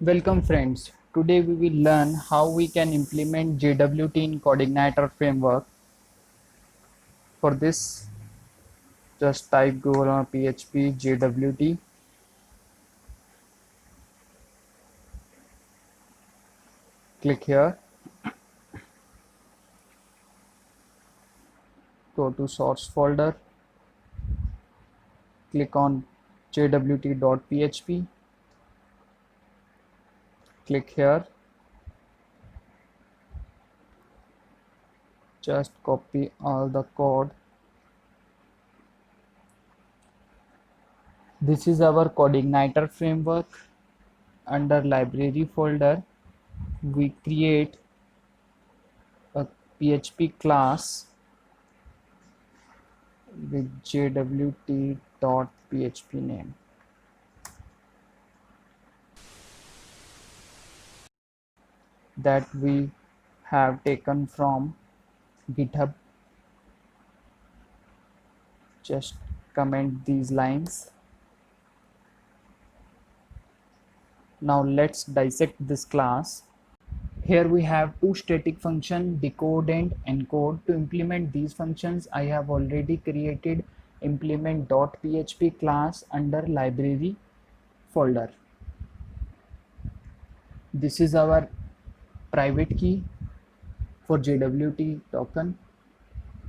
Welcome friends. Today we will learn how we can implement JWT in Coordinator framework. For this, just type Google or PHP JWT. Click here. Go to source folder. Click on jwt.php. Click here. Just copy all the code. This is our Coordinator framework. Under library folder, we create a PHP class with jwt.php name. That we have taken from GitHub. Just comment these lines. Now let's dissect this class. Here we have two static functions, decode and encode. To implement these functions, I have already created implement.php class under library folder. This is our private key for JWT token,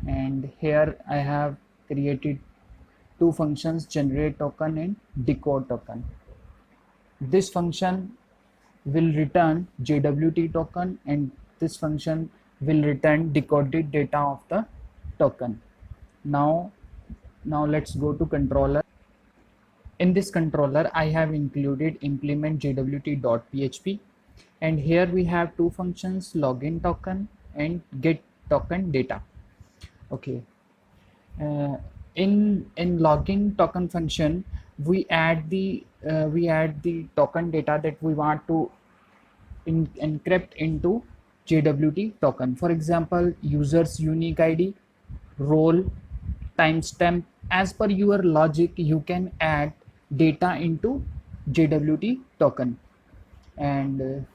and here I have created two functions, generate token and decode token. This function will return JWT token and this function will return decoded data of the token. Now let's go to controller. In this controller, I have included implement jwt.php, and here we have two functions, login token and get token data. Okay. Uh, in login token function, we add the token data that we want to encrypt into JWT token. For example, user's unique ID, role, timestamp. As per your logic, you can add data into JWT token. And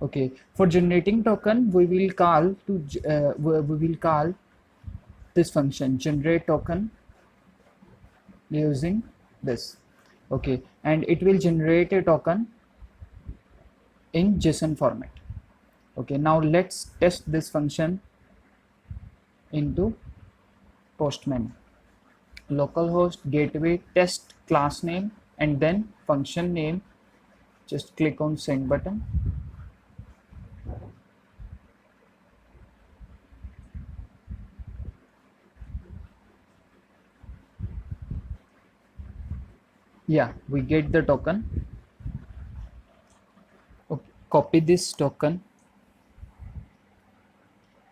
okay, for generating token, we will call this function generate token using this. Okay, and it will generate a token in JSON format. Okay, now let's test this function into Postman. Localhost gateway test class name and then function name. Just click on send button. Yeah, we get the token. Okay, copy this token.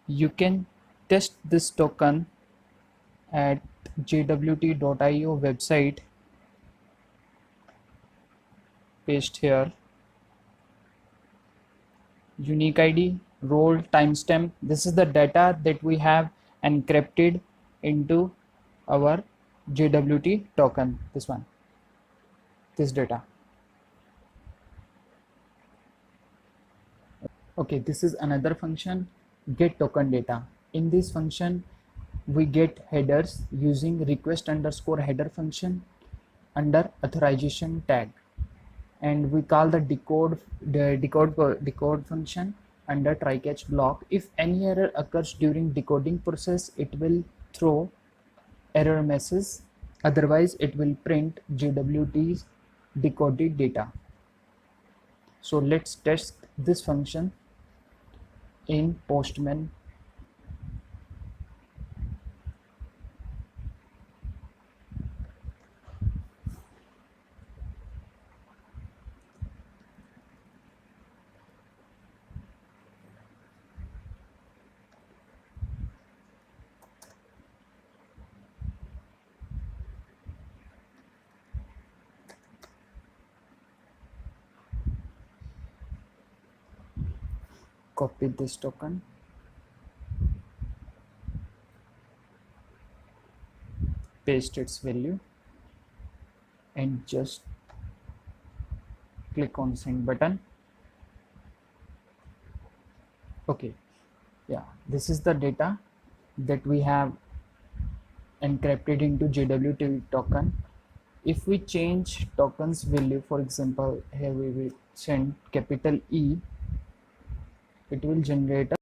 You can test this token at jwt.io website. Paste here. Unique ID, role, timestamp. This is the data that we have encrypted into our JWT token. This one, this data. Okay, this is another function, get token data. In this function, we get headers using request underscore header function under authorization tag, and we call the decode function under try catch block. If any error occurs during decoding process, it will throw error message, otherwise it will print JWT's decoded data. So let's test this function in Postman. Copy this token, paste its value, and just click on send button. Okay, yeah, this is the data that we have encrypted into JWT token. If we change tokens value, for example, here we will send capital E, it will generate